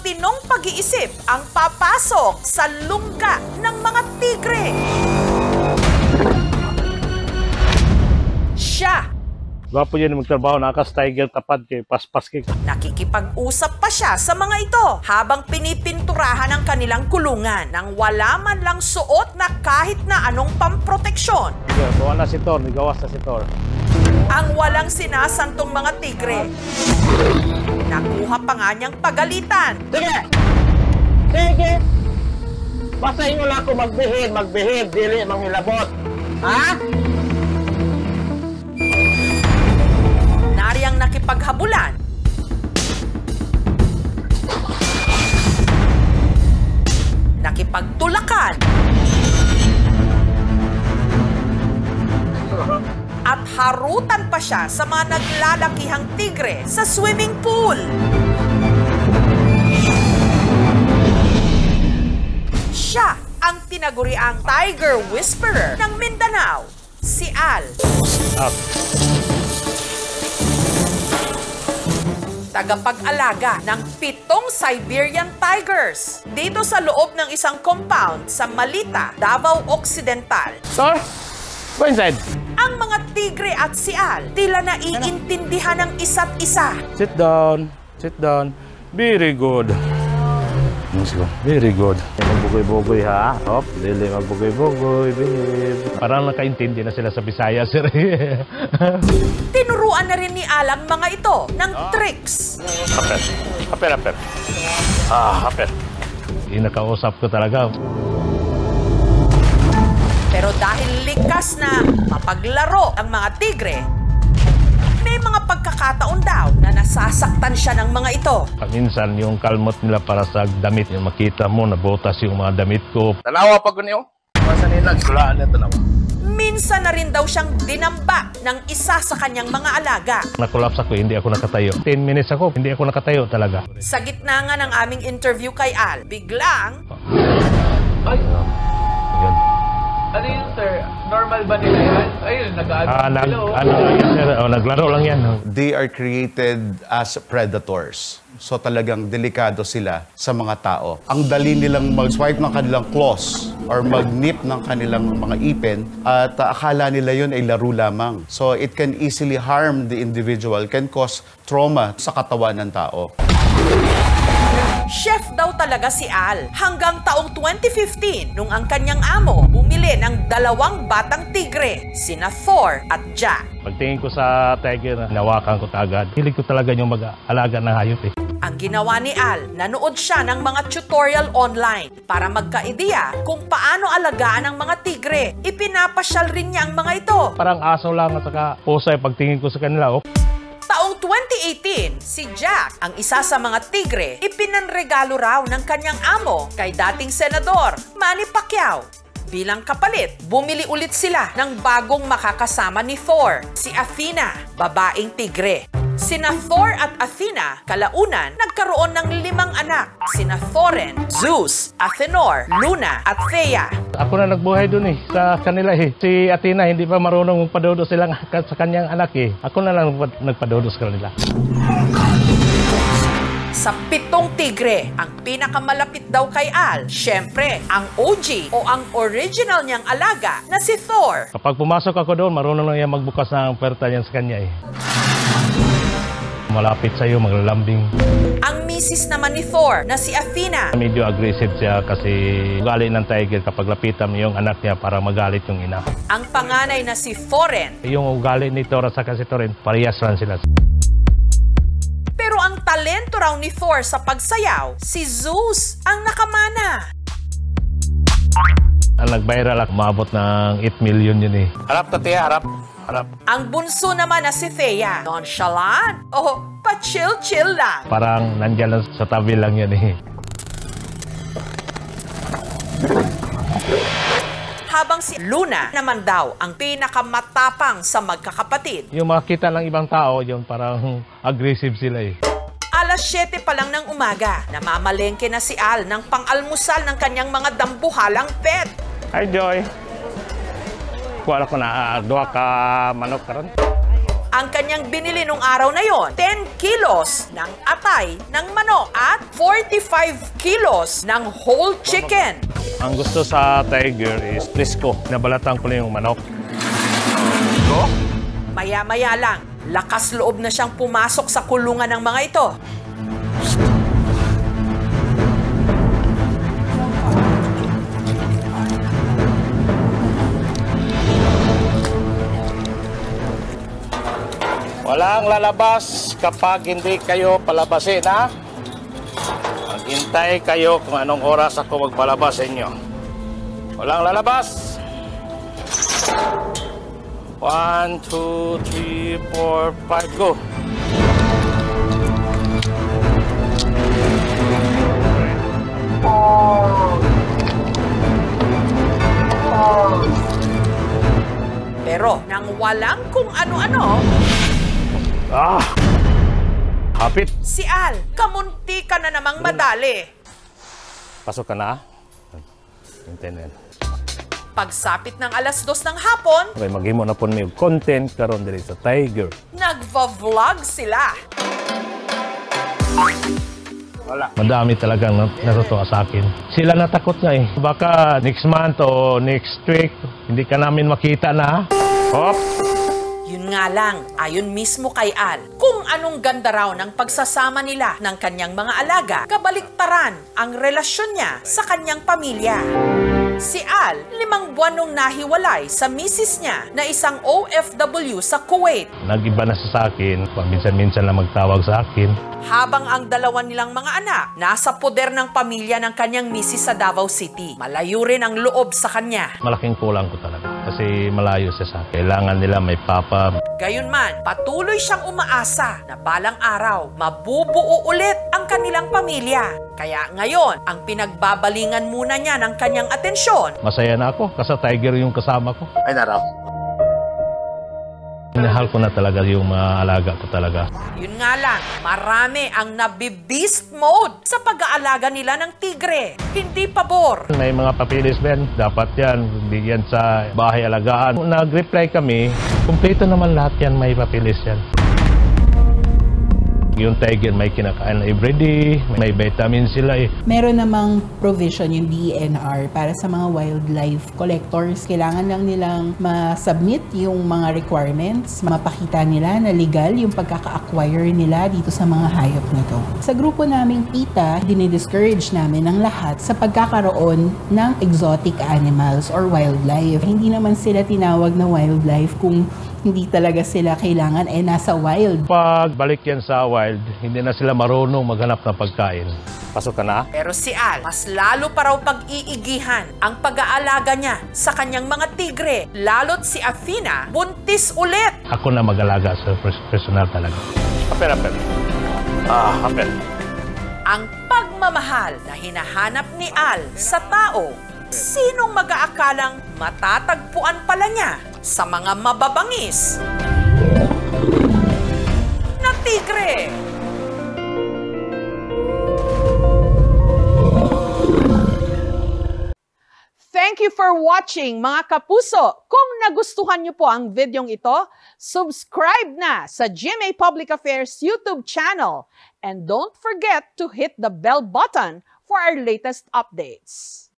matinong pag-iisip ang papasok sa lungga ng mga tigre. Siya. Gwapo yun magtrabaho, nakas tiger tapad kay paspas kay. Nakikipag-usap pa siya sa mga ito habang pinipinturahan ang kanilang kulungan nang wala man lang suot na kahit na anong pamproteksyon. Gawa na si Thor, gawas na si Thor. Ang walang sinasantong mga tigre. Nakuha pa nga niyang pagalitan. Sige! Sige! Basta inyo lang ako magbihid, dili manghilabot. Ha? Nariyang nakipaghabulan. Nakipagtulakan. At harutan pa siya sa mga naglalakihang tigre sa swimming pool. Siya ang tinaguriang Tiger Whisperer ng Mindanao, si Al. Tagapag-alaga ng 7 Siberian Tigers dito sa loob ng isang compound sa Malita, Davao Occidental. Thor, go inside. Ang mga tigre at si Al tila naiintindihan ng isa't isa. Sit down. Sit down. Very good. Let's go. Very good. Magbugoy-bugoy ha. Hop, dili magbugoy-bugoy. Parang nakaintindi na sila sa Bisaya, sir. Tinuruan na rin ni Al ang mga ito ng tricks. Hapet. Hapet, hapet. Hapet. Inakausap ko talaga. Pero dahil likas na mapaglaro ang mga tigre, may mga pagkakataon daw na nasasaktan siya ng mga ito. Minsan yung kalmot nila para sa damit, yung makita mo, nabotas yung mga damit ko. Tanawa pa ko niyo. Masa nilag, sulaan na tanawa. Minsan na rin daw siyang dinamba ng isa sa kanyang mga alaga. Nakulaps ako, hindi ako nakatayo. 10 minutes ako, hindi ako nakatayo talaga. Sa gitna nga ng aming interview kay Al, biglang... Ay! Yan. Ano yun, sir? Normal ba nila yan? Ayun, naglaro lang yan. They are created as predators. So talagang delikado sila sa mga tao. Ang dali nilang mag-swipe ng kanilang claws or mag-nip ng kanilang mga ipin at akala nila yun ay laro lamang. So it can easily harm the individual, can cause trauma sa katawan ng tao. Chef daw talaga si Al hanggang taong 2015 nung ang kanyang amo bumili ng 2 batang tigre, sina Thor at Jack. Pagtingin ko sa tiger, nawakan ko agad. Hilig ko talaga yung mag-alaga ng hayop eh. Ang ginawa ni Al, nanood siya ng mga tutorial online para magka-ideya kung paano alagaan ang mga tigre. Ipinapasyal rin niya ang mga ito. Parang aso lang at saka pusay pagtingin ko sa kanila. Oh. Taong 2018, si Jack, ang isa sa mga tigre, ipinanregalo raw ng kanyang amo kay dating senador Manny Pacquiao. Bilang kapalit, bumili ulit sila ng bagong makakasama ni Thor, si Athena, babaeng tigre. Sina Thor at Athena, kalaunan, nagkaroon ng 5 anak. Sina Thorin, Zeus, Athenor, Luna at Thea. Ako na nagbuhay dun eh, sa kanila eh. Si Athena hindi pa marunong magpadodo silang sa kanyang anak eh. Ako na lang nagpadodo sa kanila. Sa 7 tigre, ang pinakamalapit daw kay Al, syempre, ang OG o ang original niyang alaga na si Thor. Kapag pumasok ako doon, marunong lang yan magbukas ng puwerta niyan sa kanya eh. Malapit sa'yo, maglalambing. Ang misis naman ni Thor na si Athena. Medyo aggressive siya kasi ugali ng tiger kapag lapitan mo yung anak niya para magalit yung ina. Ang panganay na si Thorin. Yung ugali ni Thor at saka si Thorin, parehas lang sila. Pero ang talento raw ni Thor sa pagsayaw, si Zeus ang nakamana. Ang nag-viral, umabot ng 8 million yun eh. Harap na tiya, harap. Harap. Ang bunso naman na si Thea, nonchalant o pa-chill-chill lang. Parang nandyan lang sa tabi lang yan eh. Habang si Luna naman daw ang pinakamatapang sa magkakapatid. Yung makita ng ibang tao, yung parang aggressive sila eh. Alas 7 pa lang ng umaga, namamalengke na si Al ng pang-almusal ng kanyang mga dambuhalang pet. Hi, Joy. Kuha ko na 2 ka manok karon. ang kanyang binili nung araw na yon. 10 kilos ng atay ng manok at 45 kilos ng whole chicken. Ang gusto sa Tiger is presko. Nabalatan ko lang yung manok. Maya-maya lang, lakas loob na siyang pumasok sa kulungan ng mga ito. Walang lalabas kapag hindi kayo palabasin, ha? Maghintay kayo kung anong oras ako magpalabas sa inyo. Walang lalabas. 1, 2, 3, 4, 5, go! Pero nang walang kung ano-ano, Hapit! si Al, kamunti ka na namang madali. Pasok ka na. Hintay na yan. Pagsapit ng 2:00 ng hapon, Okay, maghimo na po may content karon diri sa Tiger. nagva-vlog sila. Madami talagang natutuwa sa akin. Sila natakot nga eh. Baka next month o next week, hindi ka namin makita na. Hop! Yun nga lang, ayon mismo kay Al, kung anong ganda raw ng pagsasama nila ng kanyang mga alaga, kabaliktaran ang relasyon niya sa kanyang pamilya. Si Al, 5 buwan nung nahiwalay sa misis niya na isang OFW sa Kuwait. Nag-iba na siya sa akin. Paminsan-minsan lang magtawag sa akin. Habang ang dalawa nilang mga anak nasa poder ng pamilya ng kanyang misis sa Davao City. Malayo rin ang loob sa kanya. Malaking kulang ko talaga. Kasi malayo siya sa akin. Kailangan nila may papa. Gayunman, patuloy siyang umaasa na balang araw mabubuo ulit ang kanilang pamilya. Kaya ngayon, ang pinagbabalingan muna niya ng kanyang atensyon. Masaya na ako kasi Tiger yung kasama ko. Ay, narap. Inahal ko na talaga yung mga alaga ko talaga. Yun nga lang, marami ang nabi-beast mode sa pag-aalaga nila ng tigre. Hindi pabor. May mga papilis din. Dapat yan. Hindi yan sa bahay alagaan. Nag-reply kami. Kumpleto naman lahat yan. May papilis yan. Yung Tiger may kinakain everyday, may vitamin sila eh. Meron namang provision yung DNR para sa mga wildlife collectors. Kailangan lang nilang ma-submit yung mga requirements, mapakita nila na legal yung pagkaka-acquire nila dito sa mga hayop na to. Sa grupo naming PETA, dinidiscourage namin ang lahat sa pagkakaroon ng exotic animals or wildlife. Hindi naman sila tinawag na wildlife kung hindi talaga sila kailangan nasa wild. Pag balik yan sa wild, hindi na sila marunong maghanap ng pagkain. Pasok ka na? Pero si Al, mas lalo pa raw pag-iigihan ang pag-aalaga niya sa kanyang mga tigre. Lalo't si Athena, buntis ulit. Ako na mag-alaga sa personal talaga. Hapel. Hapel. Ang pagmamahal na hinahanap ni Al sa tao, sinong mag-aakalang matatagpuan pala niya sa mga mababangis na tigre? Thank you for watching, mga kapuso. Kung nagustuhan niyo po ang videong ito, subscribe na sa GMA Public Affairs YouTube channel. And don't forget to hit the bell button for our latest updates.